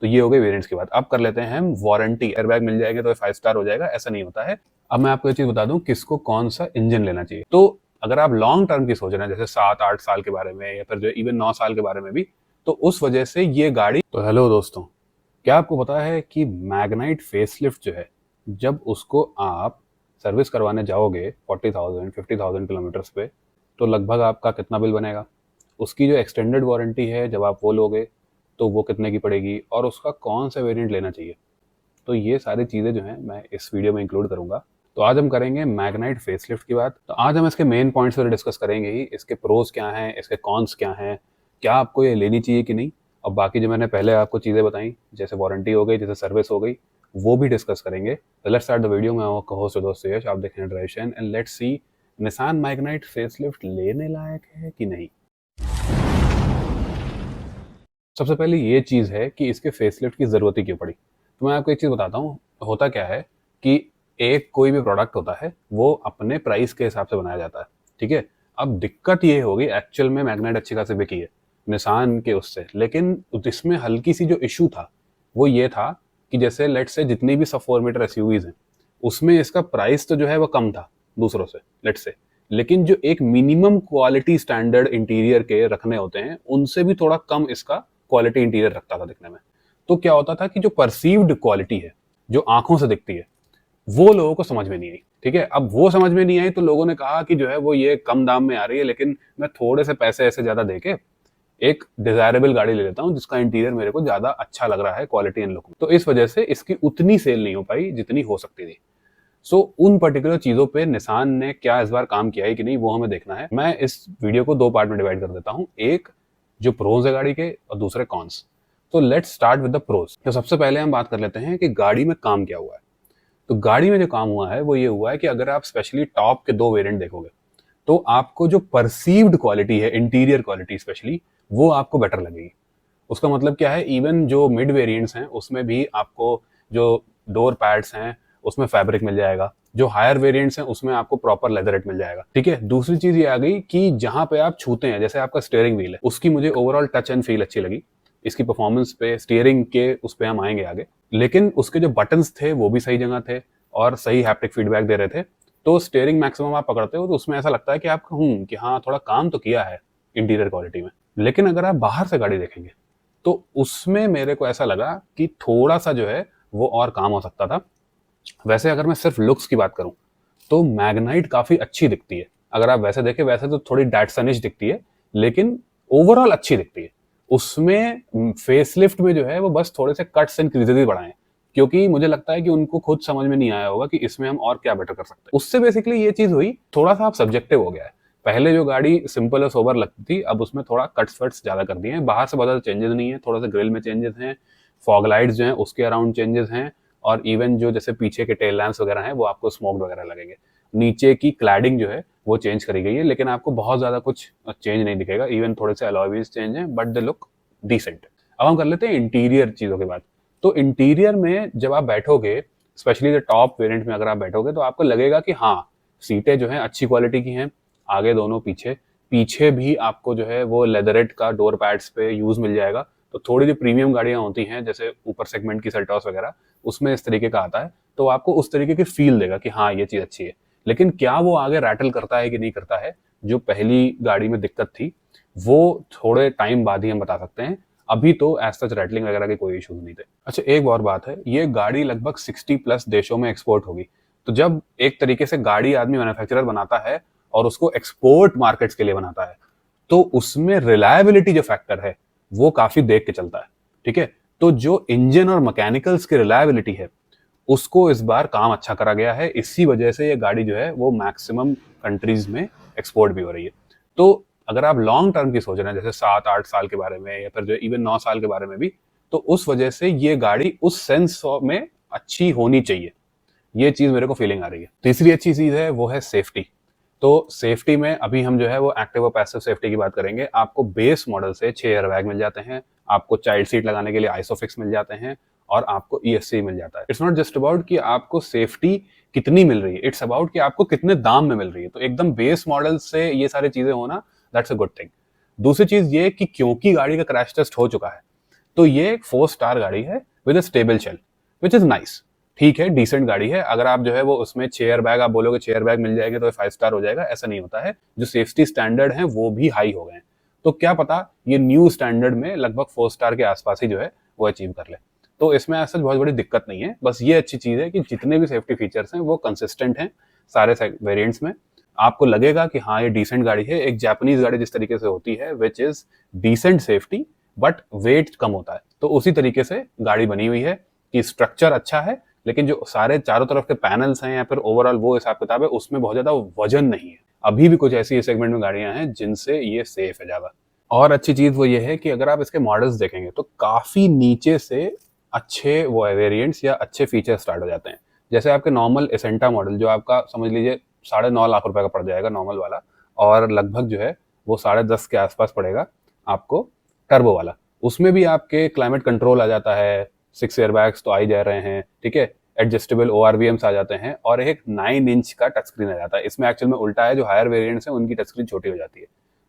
तो ये हो गई वेरिएंट्स की बात। अब कर लेते हैं हम वारंटी। एयरबैग मिल जाएंगे तो 5 स्टार हो जाएगा, ऐसा नहीं होता है। अब मैं आपको ये चीज बता दूं किसको कौन सा इंजन लेना चाहिए। तो अगर आप लॉन्ग टर्म की सोच रहे हैं, जैसे 7-8 साल के बारे में या फिर जो इवन 9 साल के बारे में भी, तो उस वजह से ये गाड़ी। तो हेलो दोस्तों, क्या आपको पता है कि मैग्नाइट फेसलिफ्ट जो है, जब उसको आप सर्विस करवाने जाओगे 40,000 50,000 किलोमीटर्स पे, तो लगभग आपका कितना बिल बनेगा। उसकी जो एक्सटेंडेड वारंटी है जब आप वो लोगे तो वो कितने की पड़ेगी, और उसका कौन सा वेरिएंट लेना चाहिए। तो ये सारी चीज़ें जो हैं मैं इस वीडियो में इंक्लूड करूंगा। तो आज हम करेंगे मैग्नाइट फेसलिफ्ट की बात। तो आज हम इसके मेन पॉइंट्स पर डिस्कस करेंगे ही, इसके प्रोज क्या हैं, इसके कॉन्स क्या हैं, क्या आपको ये लेनी चाहिए कि नहीं, और बाकी जो मैंने पहले आपको चीज़ें बताई जैसे वारंटी हो गई, जैसे सर्विस हो गई, वो भी डिस्कस करेंगे। तो लेट्स स्टार्ट द वीडियो। मैं आपका होस्ट दोस्त यश, आप देख रहे हैं drive shine, and let's see Nissan Magnite facelift लेने लायक है कि नहीं। सबसे पहले ये चीज़ है कि इसके फेसलिफ्ट की ज़रूरत ही क्यों पड़ी। तो मैं आपको एक चीज़ बताता हूँ, होता क्या है कि एक कोई भी प्रोडक्ट होता है वो अपने प्राइस के हिसाब से बनाया जाता है, ठीक है। अब दिक्कत ये होगी, एक्चुअल में मैग्नाइट अच्छी खासी बिकी है निसान के उससे, लेकिन इसमें हल्की सी जो इशू था वो ये था कि जैसे लेट से जितनी भी सब 4 मीटर एसयूवीज हैं उसमें इसका प्राइस तो जो है वो कम था दूसरों से, लेट से, लेकिन जो एक मिनिमम क्वालिटी स्टैंडर्ड इंटीरियर के रखने होते हैं उनसे भी थोड़ा कम इसका क्वालिटी इंटीरियर रखता था दिखने में। तो क्या होता था कि जो परसीव्ड क्वालिटी है, जो आंखों से दिखती है, वो लोगों को समझ में नहीं आई, ठीक है। अब वो समझ में नहीं आई तो लोगों ने कहा कि जो है वो ये कम दाम में आ रही है, लेकिन मैं थोड़े से पैसे ऐसे ज्यादा देके एक डिजायरेबल गाड़ी ले लेता हूँ जिसका इंटीरियर मेरे को ज्यादा अच्छा लग रहा है क्वालिटी एंड लुक में। तो इस वजह से इसकी उतनी सेल नहीं हो पाई जितनी हो सकती थी। सो उन पर्टिकुलर चीजों पे निसान ने क्या इस बार काम किया है कि नहीं, वो हमें देखना है। मैं इस वीडियो को 2 पार्ट में डिवाइड कर देता हूँ, एक जो प्रोज है गाड़ी के और दूसरे कॉन्स। तो let's start with the pros. तो सबसे पहले हम बात कर लेते हैं कि गाड़ी में काम क्या हुआ है। तो गाड़ी में जो काम हुआ है वो ये हुआ है कि अगर आप स्पेशली टॉप के 2 वेरिएंट देखोगे तो आपको जो परसीव्ड क्वालिटी है, इंटीरियर क्वालिटी स्पेशली, वो आपको बेटर लगेगी। उसका मतलब क्या है, इवन जो मिड वेरिएंट्स हैं उसमें भी आपको जो डोर पैड्स हैं उसमें फैब्रिक मिल जाएगा, जो हायर वेरिएंट्स हैं उसमें आपको प्रॉपर लेदरेट मिल जाएगा, ठीक है। दूसरी चीज ये आ गई कि जहां पे आप छूते हैं, जैसे आपका स्टीयरिंग व्हील है, उसकी मुझे ओवरऑल टच एंड फील अच्छी लगी। इसकी परफॉर्मेंस पे, स्टीयरिंग के उस पे हम आएंगे आगे, लेकिन उसके जो बटन्स थे वो भी सही जगह थे और सही हैप्टिक फीडबैक दे रहे थे। तो स्टीयरिंग मैक्सिमम आप पकड़ते हो तो उसमें ऐसा लगता है कि आप कि हाँ थोड़ा काम तो किया है इंटीरियर क्वालिटी में। लेकिन अगर आप बाहर से गाड़ी देखेंगे तो उसमें मेरे को ऐसा लगा कि थोड़ा सा जो है वो और काम हो सकता था। वैसे अगर मैं सिर्फ लुक्स की बात करूं तो मैग्नाइट काफी अच्छी दिखती है। अगर आप वैसे देखें, वैसे तो थोड़ी डैटसनिश दिखती है, लेकिन ओवरऑल अच्छी दिखती है। उसमें फेसलिफ्ट में जो है वो बस थोड़े से कट्स एंड क्रीजेस बढ़ाए, क्योंकि मुझे लगता है कि उनको खुद समझ में नहीं आया होगा कि इसमें हम और क्या बेटर कर सकते हैं। उससे बेसिकली ये चीज हुई, थोड़ा सा आप सब्जेक्टिव हो गया है। पहले जो गाड़ी सिंपल और सोबर लगती थी, अब उसमें थोड़ा कट्स वट्स ज्यादा कर दिए हैं। बाहर से बहुत ज्यादा चेंजेस नहीं है, थोड़ा सा ग्रिल में चेंजेस हैं, फॉग लाइट्स जो हैं उसके अराउंड चेंजेस हैं, और इवन जो जैसे पीछे के टेल लैंप्स वगैरह हैं वो आपको स्मोक्ड वगैरह लगेंगे। नीचे की क्लैडिंग जो है वो चेंज करी गई है, लेकिन आपको बहुत ज्यादा कुछ चेंज नहीं दिखेगा। इवन थोड़े से अलॉय व्हील्स चेंज हैं, बट दे लुक डिसेंट। अब हम कर लेते हैं इंटीरियर चीजों की बात। तो इंटीरियर में जब आप बैठोगे, स्पेशली जो टॉप वेरिएंट में अगर आप बैठोगे, तो आपको लगेगा कि हाँ सीटें जो हैं अच्छी क्वालिटी की हैं, आगे दोनों, पीछे पीछे भी आपको जो है वो लेदरेट का डोर पैड्स पे यूज मिल जाएगा। तो थोड़ी जो प्रीमियम गाड़ियां होती हैं जैसे ऊपर सेगमेंट की सेल्टॉस वगैरह, उसमें इस तरीके का आता है, तो आपको उस तरीके की फील देगा कि हाँ ये चीज अच्छी है। लेकिन क्या वो आगे रैटल करता है कि नहीं करता है, जो पहली गाड़ी में दिक्कत थी, वो थोड़े टाइम बाद ही हम बता सकते हैं। अभी तो एज सच रैटलिंग वगैरह के कोई इश्यूज नहीं थे। अच्छा, एक और बात है, ये गाड़ी लगभग 60+ देशों में एक्सपोर्ट होगी। तो जब एक तरीके से गाड़ी आदमी मैन्युफैक्चरर बनाता है और उसको एक्सपोर्ट मार्केट्स के लिए बनाता है, तो उसमें रिलायबिलिटी जो फैक्टर है वो काफी देख के चलता है, ठीक है। तो जो इंजन और मैकेनिकल्स की रिलायबिलिटी है उसको इस बार काम अच्छा करा गया है। इसी वजह से ये गाड़ी जो है वो मैक्सिमम कंट्रीज में एक्सपोर्ट भी हो रही है। तो अगर आप लॉन्ग टर्म की सोच रहे हैं, जैसे 7-8 साल के बारे में या फिर जो इवन 9 साल के बारे में भी, तो उस वजह से ये गाड़ी उस सेंस में अच्छी होनी चाहिए। ये चीज मेरे को फीलिंग आ रही है। तीसरी अच्छी चीज है वो है सेफ्टी। तो सेफ्टी में अभी हम जो है वो एक्टिव और पैसिव सेफ्टी की बात करेंगे। आपको बेस मॉडल से 6 एयरबैग मिल जाते हैं, आपको चाइल्ड सीट लगाने के लिए आइसोफिक्स मिल जाते हैं, और आपको ESC मिल जाता है। इट्स नॉट जस्ट अबाउट कि आपको सेफ्टी कितनी मिल रही है, इट्स अबाउट कि आपको कितने दाम में मिल रही है। तो एकदम बेस मॉडल से ये सारी चीजें होना, दैट्स अ गुड थिंग। दूसरी चीज ये कि क्योंकि गाड़ी का क्रैश टेस्ट हो चुका है, तो ये एक 4 स्टार गाड़ी है with a stable shell, which is nice. ठीक है, डिसेंट गाड़ी है। अगर आप जो है वो उसमें चेयर बैग, आप बोलोगे चेयर बैग मिल जाएंगे तो 5 स्टार हो जाएगा, ऐसा नहीं होता है। जो सेफ्टी स्टैंडर्ड है वो भी हाई हो गए हैं, तो क्या पता ये न्यू स्टैंडर्ड में लगभग 4 स्टार के आसपास ही जो है वो अचीव कर ले। तो इसमें ऐसा बहुत बड़ी दिक्कत नहीं है। बस ये अच्छी चीज है कि जितने भी सेफ्टी फीचर्स हैं वो कंसिस्टेंट हैं सारे वेरिएंट्स में। आपको लगेगा कि हाँ ये डिसेंट गाड़ी है, एक जापानीज गाड़ी जिस तरीके से होती है, which is descent safety but weight कम होता है, तो उसी तरीके से गाड़ी बनी हुई है कि स्ट्रक्चर अच्छा है, लेकिन जो सारे चारों तरफ के पैनल्स हैं या फिर ओवरऑल वो हिसाब किताब है, उसमें बहुत ज्यादा वजन नहीं है। अभी भी कुछ ऐसी सेगमेंट में गाड़ियां हैं जिनसे ये सेफ है ज्यादा। और अच्छी चीज वो ये है कि अगर आप इसके मॉडल्स देखेंगे तो काफी नीचे से अच्छे वो वेरिएंट्स या अच्छे फीचर स्टार्ट हो जाते हैं। जैसे आपके नॉर्मल एसेंटा मॉडल जो आपका समझ लीजिए 9.5 लाख रुपए का पड़ जाएगा नॉर्मल वाला, और लगभग जो है वो 10.5 के आसपास पड़ेगा आपको टर्बो वाला। उसमें भी आपके क्लाइमेट कंट्रोल आ जाता है, 6 एयरबैग्स तो आ ही जा रहे हैं, ठीक है, एडजस्टेबल ORVMs आ जाते हैं, और एक 9 इंच का टच स्क्रीन आ जाता है। इसमें एक्चुअल में उल्टा है, जो हायर वेरिएंट्स हैं उनकी टच स्क्रीन छोटी हो जाती है।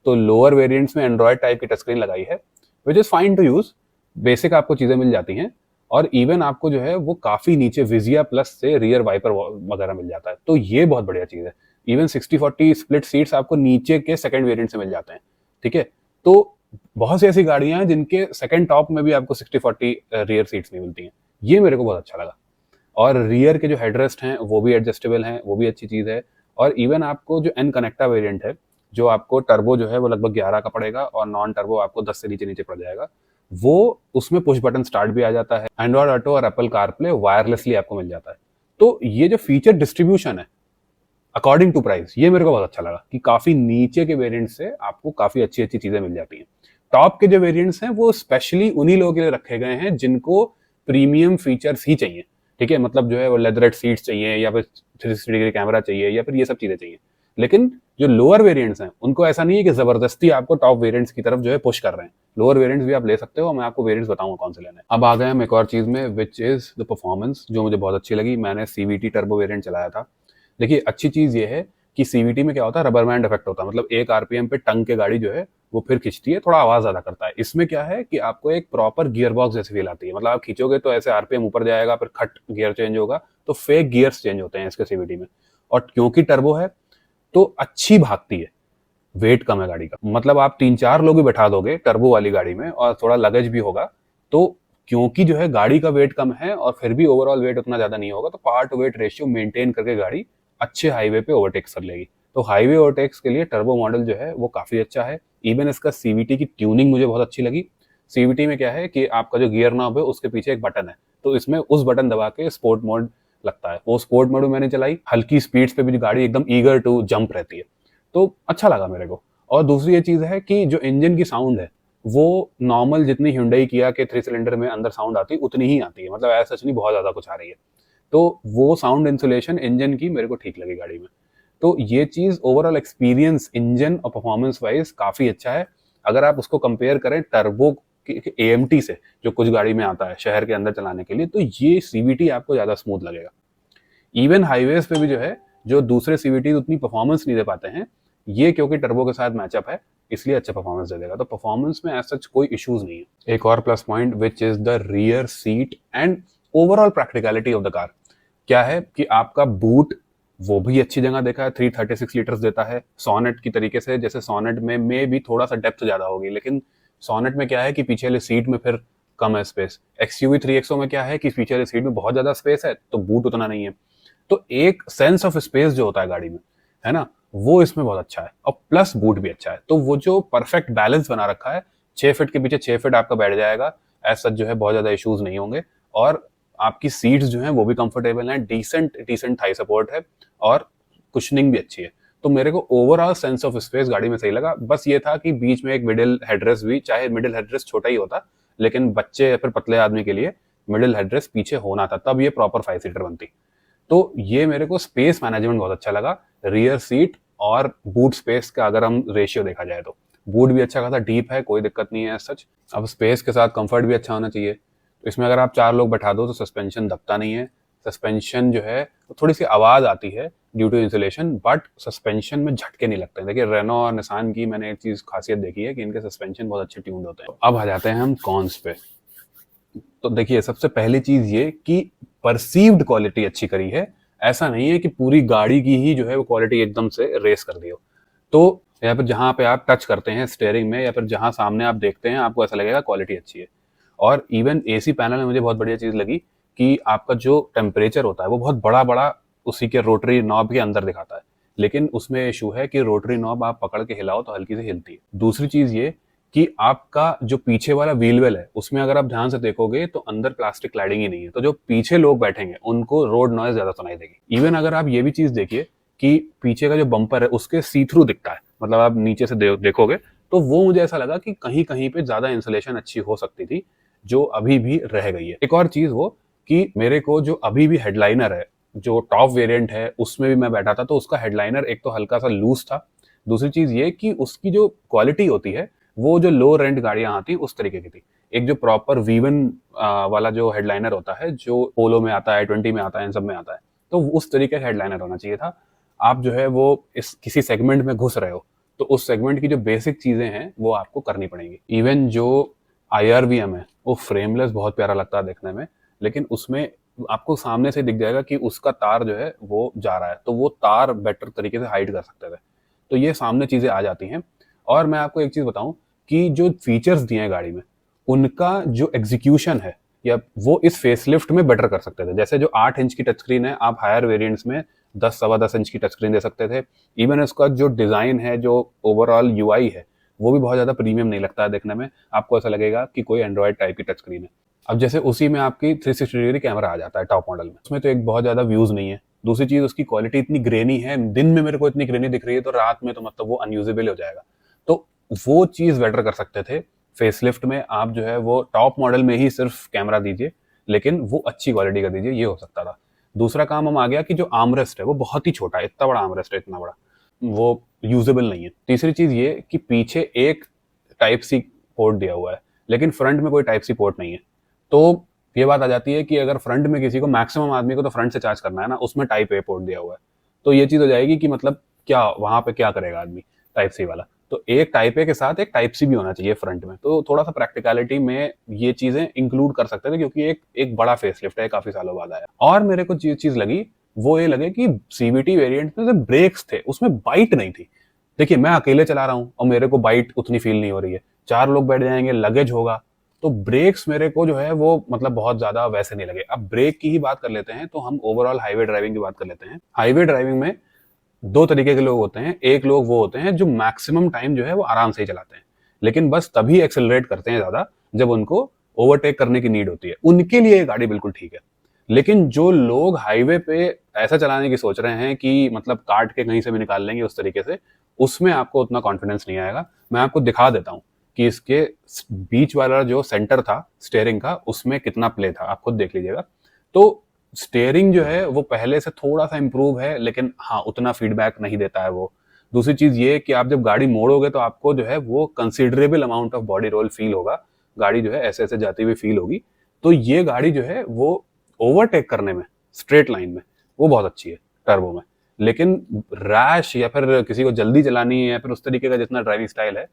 तो लोअर वेरिएंट्स में एंड्रॉयड टाइप की टच स्क्रीन लगाई है, which is fine to use, basic आपको चीजें मिल जाती हैं। और इवन आपको जो है वो काफी नीचे विजिया प्लस से रियर वाइपर वगैरह मिल जाता है, तो ये बहुत बढ़िया चीज है। इवन 60-40 स्प्लिट सीट्स आपको नीचे के सेकंड वेरिएंट से मिल जाते हैं, ठीक है। तो बहुत सी ऐसी गाड़ियां हैं जिनके सेकंड टॉप में भी आपको 60-40 रियर सीट्स नहीं मिलती हैं, ये मेरे को बहुत अच्छा लगा। और रियर के जो हेडरेस्ट हैं वो भी एडजस्टेबल हैं, वो भी अच्छी चीज है। और इवन आपको जो एन कनेक्टा वेरिएंट है, जो आपको टर्बो जो है वो लगभग 11 का पड़ेगा और नॉन टर्बो आपको 10 से नीचे नीचे पड़ जाएगा, वो उसमें पुश बटन स्टार्ट भी आ जाता है, एंड्रॉयड ऑटो और एप्पल कारप्ले वायरलेसली आपको मिल जाता है। तो ये जो फीचर डिस्ट्रीब्यूशन है अकॉर्डिंग टू प्राइस, ये मेरे को बहुत अच्छा लगा कि काफी नीचे के वेरिएंट से आपको काफी अच्छी अच्छी चीजें मिल जाती हैं। टॉप के जो वेरिएंट्स हैं वो स्पेशली उन्हीं लोगों के लिए रखे गए हैं जिनको प्रीमियम फीचर्स ही चाहिए, ठीक है, मतलब जो है वो लेदरेट सीट्स चाहिए या फिर 360 डिग्री कैमरा चाहिए या फिर ये सब चीजें चाहिए। लेकिन जो लोअर वेरिएंट्स हैं उनको ऐसा नहीं है कि जबरदस्ती आपको टॉप वेरिएंट्स की तरफ जो है पुश कर रहे हैं। लोअर वेरिएंट्स भी आप ले सकते हो, मैं आपको वेरिएंट्स बताऊंगा कौन से लेने हैं। अब आ गए हम एक और चीज में, विच इज द परफॉर्मेंस, जो मुझे बहुत अच्छी लगी। मैंने CVT टर्बो वेरिएंट चलाया था। देखिए अच्छी चीज ये है कि CVT में क्या होता है, रबर बैंड इफेक्ट होता है, मतलब 1 RPM पे टंग के गाड़ी जो है वो फिर खींचती है, थोड़ा आवाज ज्यादा करता है। इसमें क्या है कि आपको एक प्रॉपर गियर बॉक्स जैसी फील आती है, मतलब आप खींचोगे तो ऐसे RPM ऊपर जाएगा, फिर खट गियर चेंज होगा, तो फेक गियर्स चेंज होते हैं इसके CVT में। और क्योंकि टर्बो है तो अच्छी भागती है, वेट कम है गाड़ी का, मतलब आप 3-4 लोग भी बैठा दोगे टर्बो वाली गाड़ी में और थोड़ा लगेज भी होगा, तो क्योंकि जो है गाड़ी का वेट कम है और फिर भी ओवरऑल वेट उतना ज्यादा नहीं होगा, तो पार्ट वेट रेशियो मेंटेन करके गाड़ी अच्छे हाईवे पे ओवरटेक्स कर लेगी। तो हाईवे ओवरटेक्स के लिए टर्बो मॉडल जो है वो काफी अच्छा है। इवन इसका CVT की ट्यूनिंग मुझे बहुत अच्छी लगी। CVT में क्या है कि आपका जो गियर नॉब है उसके पीछे एक बटन है, तो इसमें उस बटन दबा के स्पोर्ट मोड लगता है। वो स्पोर्ट मोड में मैंने चलाई, हल्की स्पीड्स पे भी गाड़ी एकदम ईगर टू जंप रहती है, तो अच्छा लगा मेरे को। और दूसरी ये चीज है कि जो इंजन की साउंड है वो नॉर्मल जितनी Hyundai किया के 3 सिलेंडर में अंदर साउंड आती है उतनी ही आती है, मतलब ऐसा नहीं बहुत ज्यादा कुछ आ रही है। तो वो साउंड इंसुलेशन इंजन की मेरे को ठीक लगी गाड़ी में। तो ये चीज ओवरऑल एक्सपीरियंस इंजन और परफॉर्मेंस वाइज काफी अच्छा है। अगर आप उसको कंपेयर करें टर्बो AMT से, जो कुछ गाड़ी में आता है शहर के अंदर चलाने के लिए, तो ये CVT आपको ज्यादा स्मूथ लगेगा। इवन हाईवेज पे भी जो है, जो दूसरे CVT उतनी परफॉर्मेंस नहीं दे पाते हैं, ये क्योंकि टर्बो के साथ मैचअप है इसलिए अच्छा परफॉर्मेंस दे देगा। तो परफॉर्मेंस में ऐसा कोई इश्यूज नहीं है। एक और plus point which is the rear seat and overall practicality of the car, क्या है कि आपका बूट वो भी अच्छी जगह देखा है, 336 लीटर्स देता है सोनेट की तरीके से। जैसे सोनेट में भी थोड़ा सा डेप्थ ज्यादा होगी, लेकिन सोनेट में क्या है कि पीछे वाली सीट में फिर कम है स्पेस। XUV 3XO में क्या है कि पीछे वाली सीट में बहुत ज्यादा स्पेस है तो बूट उतना नहीं है। तो एक सेंस ऑफ स्पेस जो होता है गाड़ी में, है ना, वो इसमें बहुत अच्छा है, और प्लस बूट भी अच्छा है। तो वो जो परफेक्ट बैलेंस बना रखा है, 6 फीट के पीछे 6 फीट आपका बैठ जाएगा, ऐसा जो है बहुत ज्यादा इश्यूज नहीं होंगे। और आपकी सीट्स जो हैं वो भी कंफर्टेबल हैं, डिसेंट थाई सपोर्ट है, और कुशनिंग भी अच्छी है। तो मेरे को ओवरऑल सेंस ऑफ स्पेस गाड़ी में सही लगा। बस ये था कि बीच में एक मिडिल हेडरेस्ट भी, चाहे मिडिल हेडरेस्ट छोटा ही होता, लेकिन बच्चे या फिर पतले आदमी के लिए मिडिल हेडरेस्ट पीछे होना था, तब ये प्रॉपर 5 सीटर बनती। तो ये मेरे को स्पेस मैनेजमेंट बहुत अच्छा लगा, रियर सीट और बूट स्पेस का अगर हम रेशियो देखा जाए तो बूट भी अच्छा खासा डीप है, कोई दिक्कत नहीं है सच। अब स्पेस के साथ कंफर्ट भी अच्छा होना चाहिए। तो इसमें अगर आप 4 लोग बैठा दो तो सस्पेंशन दबता नहीं है। सस्पेंशन जो है तो थोड़ी सी आवाज आती है due to insulation, but suspension में झटके नहीं लगते। देखिए रेनो और निसान की मैंने एक चीज खासियत देखी है कि इनके सस्पेंशन बहुत अच्छे ट्यून्ड होते हैं। अब आ जाते हैं हम कॉन्स पे। तो देखिए, सबसे पहली चीज ये कि परसीव्ड क्वालिटी अच्छी करी है। ऐसा नहीं है कि पूरी गाड़ी की ही जो है वो क्वालिटी एकदम से रेस कर दी हो। तो या फिर जहां पे आप टच करते हैं स्टेयरिंग में, या फिर जहां सामने आप देखते हैं, आपको ऐसा लगेगा क्वालिटी अच्छी है। और इवन एसी पैनल में मुझे बहुत बढ़िया चीज लगी कि आपका जो टेम्परेचर होता है वो बहुत बड़ा बड़ा उसी के रोटरी नॉब के अंदर दिखाता है। लेकिन उसमें इशू है कि रोटरी नॉब आप पकड़ के हिलाओ तो हल्की सी हिलती है। दूसरी चीज ये कि आपका जो पीछे वाला व्हील वेल है उसमें अगर आप ध्यान से देखोगे तो अंदर प्लास्टिक क्लैडिंग ही नहीं है, तो जो पीछे लोग बैठेंगे उनको रोड नॉइज ज्यादा सुनाई देगी। इवन अगर आप ये भी चीज देखिए कि पीछे का जो बम्पर है उसके सी थ्रू दिखता है, मतलब आप नीचे से देखोगे तो वो मुझे ऐसा लगा कि कहीं कहीं पे ज्यादा इंसुलेशन अच्छी हो सकती थी, जो अभी भी रह गई है। एक और चीज वो कि मेरे को जो अभी भी हेडलाइनर है, जो टॉप वेरिएंट है उसमें भी मैं बैठा था, तो उसका हेडलाइनर एक तो हल्का सा लूज था। दूसरी चीज ये कि उसकी जो क्वालिटी होती है वो जो लो रेंट गाड़ियां आती उस तरीके की थी। एक जो प्रॉपर V1 वाला जो हेडलाइनर होता है, जो पोलो में आता है, 20 में आता है, इन सब में आता है, तो उस तरीके का हेडलाइनर होना चाहिए था। आप जो है वो इस किसी सेगमेंट में घुस रहे हो तो उस सेगमेंट की जो बेसिक चीजें हैं वो आपको करनी पड़ेंगी। इवन जो IRVM है वो फ्रेमलेस बहुत प्यारा लगता है देखने में, लेकिन उसमें आपको सामने से दिख जाएगा कि उसका तार जो है वो जा रहा है, तो वो तार बेटर तरीके से हाइड कर सकते थे। तो ये सामने चीजें आ जाती हैं। और मैं आपको एक चीज बताऊं कि जो फीचर्स दिए हैं गाड़ी में, उनका जो एग्जीक्यूशन है या वो इस फेसलिफ्ट में बेटर कर सकते थे। जैसे जो 8 इंच की टच स्क्रीन है, आप हायर वेरिएंट्स में 10 सवा 10 इंच की टच स्क्रीन दे सकते थे। इवन इसका जो डिजाइन है, जो ओवरऑल UI है, वो भी बहुत ज्यादा प्रीमियम नहीं लगता है देखने में। आपको ऐसा लगेगा कि कोई एंड्रॉइड टाइप की टच स्क्रीन है। अब जैसे उसी में आपकी 360 डिग्री कैमरा आ जाता है टॉप मॉडल में, उसमें तो एक बहुत ज्यादा व्यूज नहीं है। दूसरी चीज, उसकी क्वालिटी इतनी ग्रेनी है, दिन में मेरे को इतनी ग्रेनी दिख रही है, तो रात में तो मतलब वो अनयूजेबल हो जाएगा। तो वो चीज बेटर कर सकते थे। फेसलिफ्ट में आप जो है वो टॉप मॉडल में ही सिर्फ कैमरा दीजिए, लेकिन वो अच्छी क्वालिटी का दीजिए, ये हो सकता था। दूसरा काम हम आ गया कि जो आर्मरेस्ट है वो बहुत ही छोटा है, इतना बड़ा आर्मरेस्ट है, इतना बड़ा, वो यूजेबल नहीं है। तीसरी चीज ये कि पीछे एक टाइप सी पोर्ट दिया हुआ है, लेकिन फ्रंट में कोई टाइप सी पोर्ट नहीं है। तो ये बात आ जाती है कि अगर फ्रंट में किसी को, मैक्सिमम आदमी को तो फ्रंट से चार्ज करना है ना, उसमें टाइप ए पोर्ट दिया हुआ है। तो ये चीज हो जाएगी कि मतलब क्या वहां पे क्या करेगा आदमी टाइप सी वाला। तो एक टाइप ए के साथ एक टाइप सी भी होना चाहिए फ्रंट में, तो थोड़ा सा प्रैक्टिकलिटी में ये चीजें इंक्लूड कर सकते थे, क्योंकि एक एक बड़ा फेसलिफ्ट है, काफी सालों बाद आया। और मेरे को चीज लगी वो ये लगे कि CVT वेरिएंट में जो ब्रेक्स थे उसमें बाइट नहीं थी। देखिए, मैं अकेले चला रहा हूँ और मेरे को बाइट उतनी फील नहीं हो रही है, 4 लोग बैठ जाएंगे, लगेज होगा, तो ब्रेक्स मेरे को जो है वो मतलब बहुत ज्यादा वैसे नहीं लगे। अब ब्रेक की ही बात कर लेते हैं तो हम ओवरऑल हाईवे ड्राइविंग की बात कर लेते हैं। हाईवे ड्राइविंग में दो तरीके के लोग होते हैं। एक लोग वो होते हैं जो मैक्सिमम टाइम जो है वो आराम से ही चलाते हैं, लेकिन बस तभी एक्सेलरेट करते हैं ज्यादा जब उनको ओवरटेक करने की नीड होती है, उनके लिए ये गाड़ी बिल्कुल ठीक है। लेकिन जो लोग हाईवे पे ऐसा चलाने की सोच रहे हैं कि मतलब काट के कहीं से भी निकाल लेंगे उस तरीके से, उसमें आपको उतना कॉन्फिडेंस नहीं आएगा। मैं आपको दिखा देता हूँ कि इसके बीच वाला जो सेंटर था स्टेयरिंग का, उसमें कितना प्ले था, आप खुद देख लीजिएगा। तो स्टेयरिंग जो है वो पहले से थोड़ा सा इंप्रूव है, लेकिन हाँ उतना फीडबैक नहीं देता है वो। दूसरी चीज ये कि आप जब गाड़ी मोड़ोगे तो आपको जो है वो considerable amount of body roll feel होगा, गाड़ी जो है ऐसे ऐसे जाती हुई फील होगी। तो ये गाड़ी जो है वो ओवरटेक करने में स्ट्रेट लाइन में वो बहुत अच्छी है टर्बो में। लेकिन रैश या फिर किसी को जल्दी चलानी है या फिर उस तरीके का जितना ड्राइविंग स्टाइल है,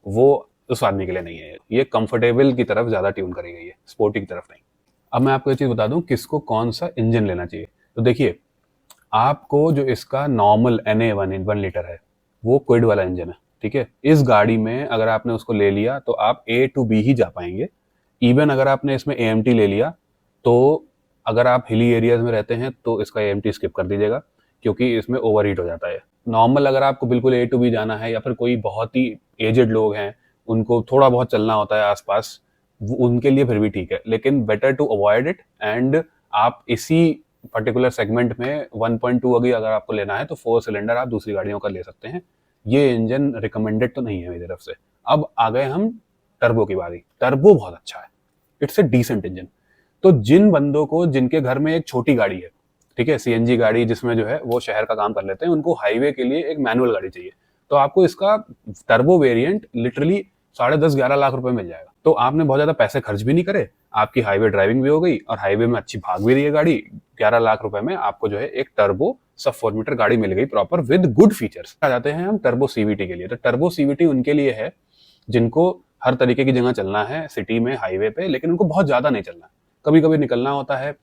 वो उस आदमी के लिए नहीं है। ये कंफर्टेबल की तरफ ज्यादा ट्यून करी गई है, स्पोर्टी की तरफ नहीं। अब मैं आपको ये चीज बता दूं किसको कौन सा इंजन लेना चाहिए। तो देखिए, आपको जो इसका नॉर्मल NA 1 लीटर है वो क्विड वाला इंजन है, ठीक है। इस गाड़ी में अगर आपने उसको ले लिया तो आप A to B ही जा पाएंगे। इवन अगर आपने इसमें AMT ले लिया तो अगर आप हिली एरियाज में रहते हैं तो इसका AMT स्किप कर दीजिएगा, क्योंकि इसमें ओवरहीट हो जाता है। नॉर्मल अगर आपको बिल्कुल A to B जाना है, या फिर कोई बहुत ही एजेड लोग हैं, उनको थोड़ा बहुत चलना होता है आसपास, उनके लिए फिर भी ठीक है, लेकिन better to avoid it. And आप इसी पर्टिकुलर सेगमेंट में 1.2 अगर आपको लेना है तो 4 सिलेंडर आप दूसरी गाड़ियों का ले सकते हैं। ये इंजन रिकमेंडेड तो नहीं है मेरी तरफ से। अब आ गए हम टर्बो की बारी। टर्बो बहुत अच्छा है, इट्स ए डिसेंट इंजन। तो जिन बंदों को, जिनके घर में एक छोटी गाड़ी है, ठीक है, CNG गाड़ी जिसमें जो है वो शहर का काम कर लेते हैं, उनको हाईवे के लिए एक मैनुअल गाड़ी चाहिए, तो आपको इसका टर्बो वेरिएंट लिटरली 10.5-11 लाख रुपए मिल जाएगा। तो आपने बहुत ज्यादा पैसे खर्च भी नहीं करे, आपकी हाईवे ड्राइविंग भी हो गई और हाईवे में अच्छी भाग भी रही है गाड़ी। 11 लाख रुपए में आपको जो है एक टर्बो सब 4 मीटर गाड़ी मिल गई प्रॉपर विद गुड फीचर्स। आ जाते हैं हम टर्बो CVT के लिए। तो टर्बो CVT उनके लिए है जिनको हर तरीके की जगह चलना है सिटी में, हाईवे पे, लेकिन उनको बहुत ज़्यादा नहीं चलना। कभी कभी निकलना होता है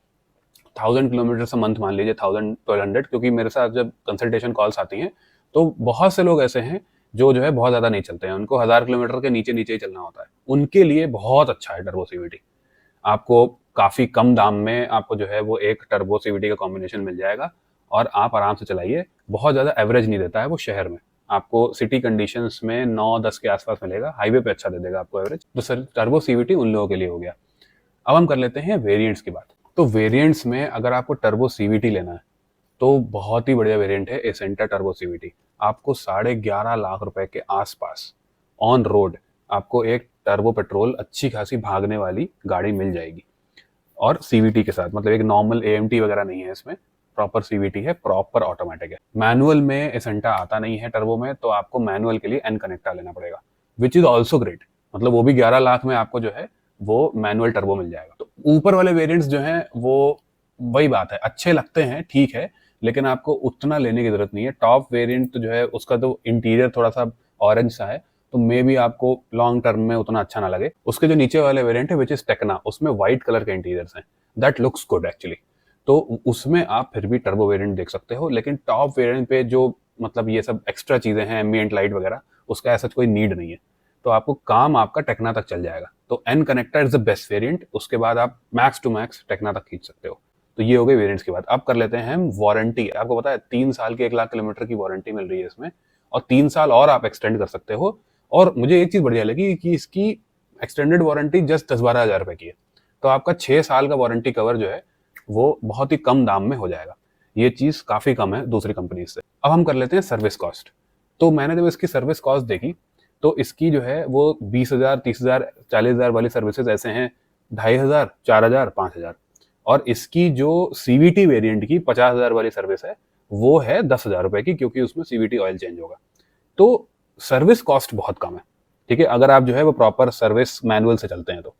1000 किलोमीटर मंथ, मान लीजिए 1000-1200, क्योंकि मेरे साथ जब कंसल्टेशन कॉल्स आती हैं तो बहुत से लोग ऐसे हैं जो है बहुत ज़्यादा नहीं चलते हैं, उनको 1000 किलोमीटर के नीचे नीचे ही चलना होता है। उनके लिए बहुत अच्छा है टर्बो सीवीटी। आपको काफ़ी कम दाम में आपको जो है वो एक टर्बो सीवीटी का कॉम्बिनेशन मिल जाएगा और आप आराम से चलाइए। बहुत ज़्यादा एवरेज नहीं देता है वो शहर में, आपको सिटी कंडीशंस में 9-10 के आसपास मिलेगा, हाईवे पे अच्छा दे देगा आपको एवरेज। तो सर टर्बो सीवीटी उन लोगों के लिए हो गया। अब हम कर लेते हैं वेरिएंट्स की बात। तो वेरिएंट्स में अगर आपको टर्बो सीवीटी लेना है तो बहुत ही बढ़िया वेरिएंट है एसेंटा टर्बो सीवीटी। आपको 11.5 लाख रुपए के आसपास ऑन रोड आपको एक टर्बो पेट्रोल अच्छी खासी भागने वाली गाड़ी मिल जाएगी, और सीवीटी के साथ, मतलब एक नॉर्मल एएमटी वगैरह नहीं है इसमें, प्रॉपर सीवीटी है, प्रॉपर ऑटोमेटिक है। मैनुअल में एसेंटा आता नहीं है टर्बो में, तो आपको मैनुअल के लिए एन कनेक्टा लेना पड़ेगा, विच इज ऑल्सो ग्रेट। मतलब वो भी 11 लाख में आपको जो है वो मैनुअल टर्बो मिल जाएगा। तो ऊपर वाले वेरिएंट्स जो हैं वो वही बात है, अच्छे लगते हैं, ठीक है, लेकिन आपको उतना लेने की जरूरत नहीं है। टॉप वेरिएंट तो जो है उसका तो इंटीरियर थोड़ा सा ऑरेंज सा है, तो मे भी आपको लॉन्ग टर्म में उतना अच्छा ना लगे। उसके जो नीचे वाले वेरिएंट है विच इज टेक्ना, उसमें व्हाइट कलर के इंटीरियर्स हैं, दैट लुक्स गुड एक्चुअली। तो उसमें आप फिर भी टर्बो वेरिएंट देख सकते हो, लेकिन टॉप वेरिएंट पे जो मतलब ये सब एक्स्ट्रा चीजें हैं, एम्बिएंट लाइट वगैरह, उसका ऐसा कोई नीड नहीं है। तो आपको काम आपका टेक्ना तक चल जाएगा। तो N Connecta is the best variant, उसके बाद आप मैक्स टू मैक्स टेक्ना तक खींच सकते हो। तो ये हो गई वेरिएंट्स की बात। अब कर लेते हैं हम वारंटी। आपको पता है 3 साल की 1 लाख किलोमीटर की वारंटी मिल रही है इसमें, और 3 साल और आप एक्सटेंड कर सकते हो। और मुझे एक चीज बढ़िया लगी कि इसकी एक्सटेंडेड वारंटी जस्ट 10-12 हजार रुपए की है, तो आपका 6 साल का वारंटी कवर जो है वो बहुत ही कम दाम में हो जाएगा। ये चीज काफी कम है दूसरी कंपनी से। अब हम कर लेते हैं सर्विस कॉस्ट। तो मैंने जब इसकी सर्विस कॉस्ट देखी तो इसकी जो है वो 20,000, 30,000, 40,000 वाली सर्विसेज ऐसे हैं 2,500, 4,000, 5,000, और इसकी जो सीवीटी वेरिएंट की 50,000 वाली सर्विस है वो है 10,000 रुपए की, क्योंकि उसमें सीवीटी ऑयल चेंज होगा। तो सर्विस कॉस्ट बहुत कम है, ठीक है, अगर आप जो है वो प्रॉपर सर्विस मैनुअल से चलते हैं तो,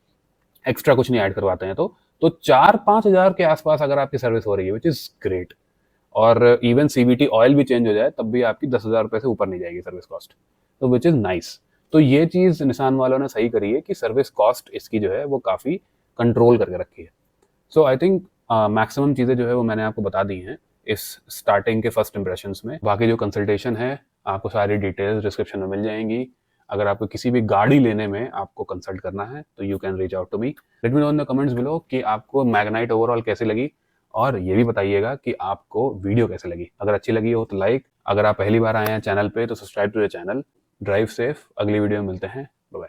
एक्स्ट्रा कुछ नहीं ऐड करवाते हैं तो 4-5 हजार के आसपास अगर आपकी सर्विस हो रही है, विच इज ग्रेट। और इवन सीवीटी ऑयल भी चेंज हो जाए तब भी आपकी 10,000 रुपए से ऊपर नहीं जाएगी सर्विस कॉस्ट, तो विच इज नाइस। तो ये चीज निसान वालों ने सही करी है कि सर्विस कॉस्ट इसकी जो है वो काफी कंट्रोल करके रखी है। सो आई थिंक मैक्सिमम चीजें जो है वो मैंने आपको बता दी हैं इस स्टार्टिंग के फर्स्ट इंप्रेशंस में। बाकी जो कंसल्टेशन है आपको सारी डिटेल्स डिस्क्रिप्शन में मिल जाएंगी। अगर आपको किसी भी गाड़ी लेने में आपको कंसल्ट करना है तो you can reach out to me. Let me know in the comments below कि आपको मैग्नाइट ओवरऑल कैसी लगी, और ये भी बताइएगा कि आपको वीडियो कैसे लगी। अगर अच्छी लगी हो तो लाइक, अगर आप पहली बार आए हैं चैनल पे तो subscribe to the channel. Drive safe, अगली वीडियो में मिलते हैं, बाय बाय।